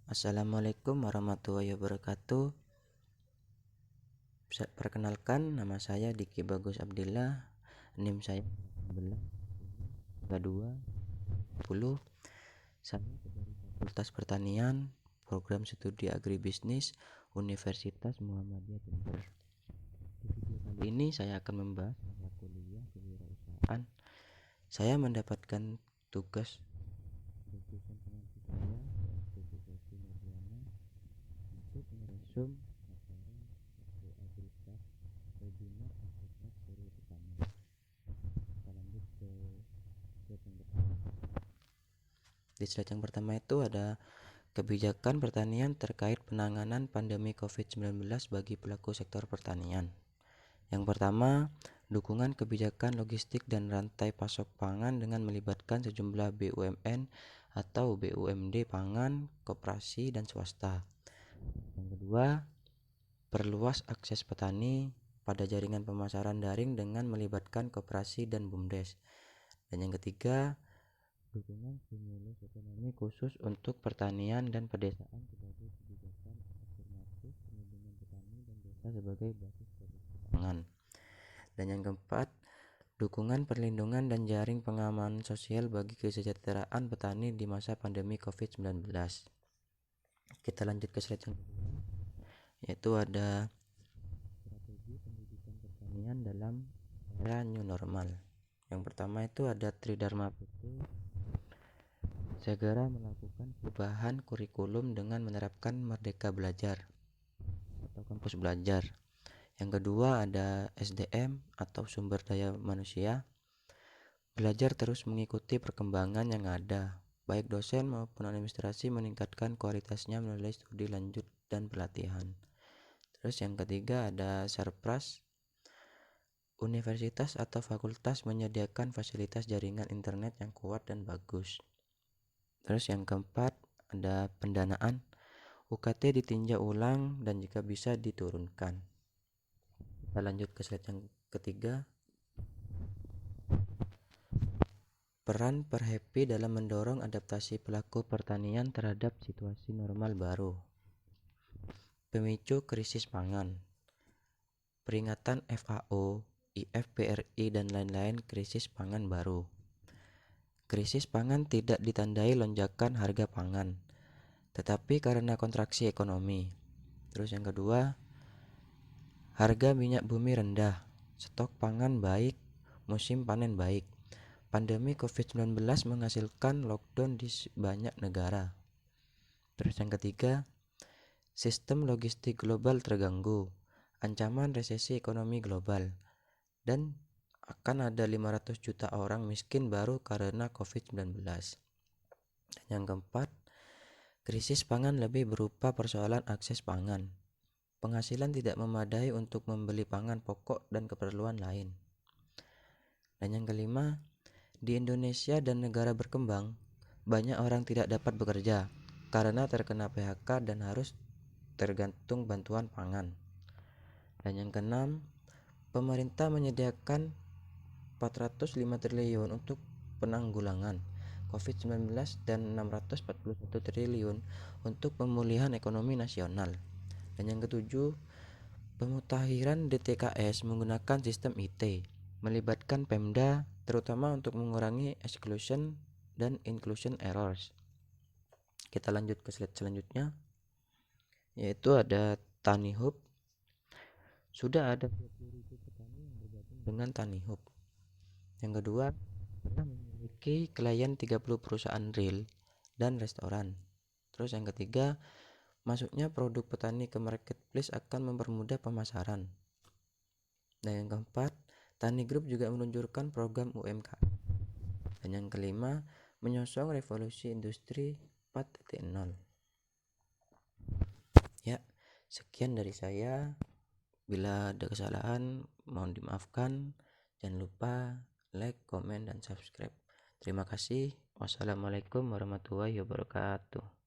Assalamualaikum warahmatullahi wabarakatuh. Perkenalkan, nama saya Diki Bagus Abdillah. NIM saya 11 Saya dari Fakultas Pertanian, Program Studi Agribisnis, Universitas Muhammadiyah Jember. Di video kali ini saya akan membahas mata kuliah kewirausahaan. Saya mendapatkan tugas dosen pengantar saya, yaitu Profesor Nurdiana, untuk meresum acara Agritas webinar Agritas seri pertama. Kita lanjut ke slide yang pertama. Di slide yang pertama itu ada kebijakan pertanian terkait penanganan pandemi COVID-19 bagi pelaku sektor pertanian. Yang pertama, dukungan kebijakan logistik dan rantai pasok pangan dengan melibatkan sejumlah BUMN atau BUMD pangan, koperasi, dan swasta. Yang kedua, perluas akses petani pada jaringan pemasaran daring dengan melibatkan koperasi dan BUMDes. Dan yang ketiga, dukungan stimulus ekonomi khusus untuk pertanian dan pedesaan sebagai kebijakan afirmatif perlindungan petani dan desa sebagai basis produksi pangan. Dan yang keempat, dukungan perlindungan dan jaring pengamanan sosial bagi kesejahteraan petani di masa pandemi COVID-19. Kita lanjut ke slide yang kedua, yaitu ada strategi pendidikan pertanian dalam era new normal. Yang pertama itu ada Tridharma PT segera melakukan perubahan kurikulum dengan menerapkan Merdeka Belajar atau kampus belajar. Yang kedua ada SDM atau sumber daya manusia, belajar terus mengikuti perkembangan yang ada, baik dosen maupun administrasi meningkatkan kualitasnya melalui studi lanjut dan pelatihan. Terus yang ketiga ada Sarpras, universitas atau fakultas menyediakan fasilitas jaringan internet yang kuat dan bagus. Terus yang keempat ada pendanaan, UKT ditinjau ulang dan jika bisa diturunkan. Kita lanjut ke slide yang ketiga. Peran Perhepi dalam mendorong adaptasi pelaku pertanian terhadap situasi normal baru. Pemicu krisis pangan. Peringatan FAO, IFPRI dan lain-lain krisis pangan baru. Krisis pangan tidak ditandai lonjakan harga pangan, tetapi karena kontraksi ekonomi. Terus yang kedua, harga minyak bumi rendah, stok pangan baik, musim panen baik. Pandemi COVID-19 menghasilkan lockdown di banyak negara. Terus yang ketiga, sistem logistik global terganggu, ancaman resesi ekonomi global, dan akan ada 500 juta orang miskin baru karena COVID-19. Dan yang keempat, krisis pangan lebih berupa persoalan akses pangan. Penghasilan tidak memadai untuk membeli pangan pokok dan keperluan lain. Dan yang kelima, di Indonesia dan negara berkembang, banyak orang tidak dapat bekerja karena terkena PHK dan harus tergantung bantuan pangan. Dan yang keenam, pemerintah menyediakan 405 triliun untuk penanggulangan COVID-19 dan 641 triliun untuk pemulihan ekonomi nasional. Dan yang ketujuh, pemutakhiran DTKS menggunakan sistem IT, melibatkan Pemda terutama untuk mengurangi exclusion dan inclusion errors. Kita lanjut ke slide selanjutnya, yaitu ada TaniHub. Sudah ada 20.000 petani yang bergabung dengan TaniHub. Yang kedua, pernah memiliki klien 30 perusahaan real dan restoran. Terus yang ketiga, masuknya produk petani ke marketplace akan mempermudah pemasaran. Dan yang keempat, Tani Group juga meluncurkan program UMKM. Dan yang kelima, menyosong revolusi industri 4.0. Ya, sekian dari saya. Bila ada kesalahan, mohon dimaafkan. Jangan lupa like, komen, dan subscribe. Terima kasih. Wassalamualaikum warahmatullahi wabarakatuh.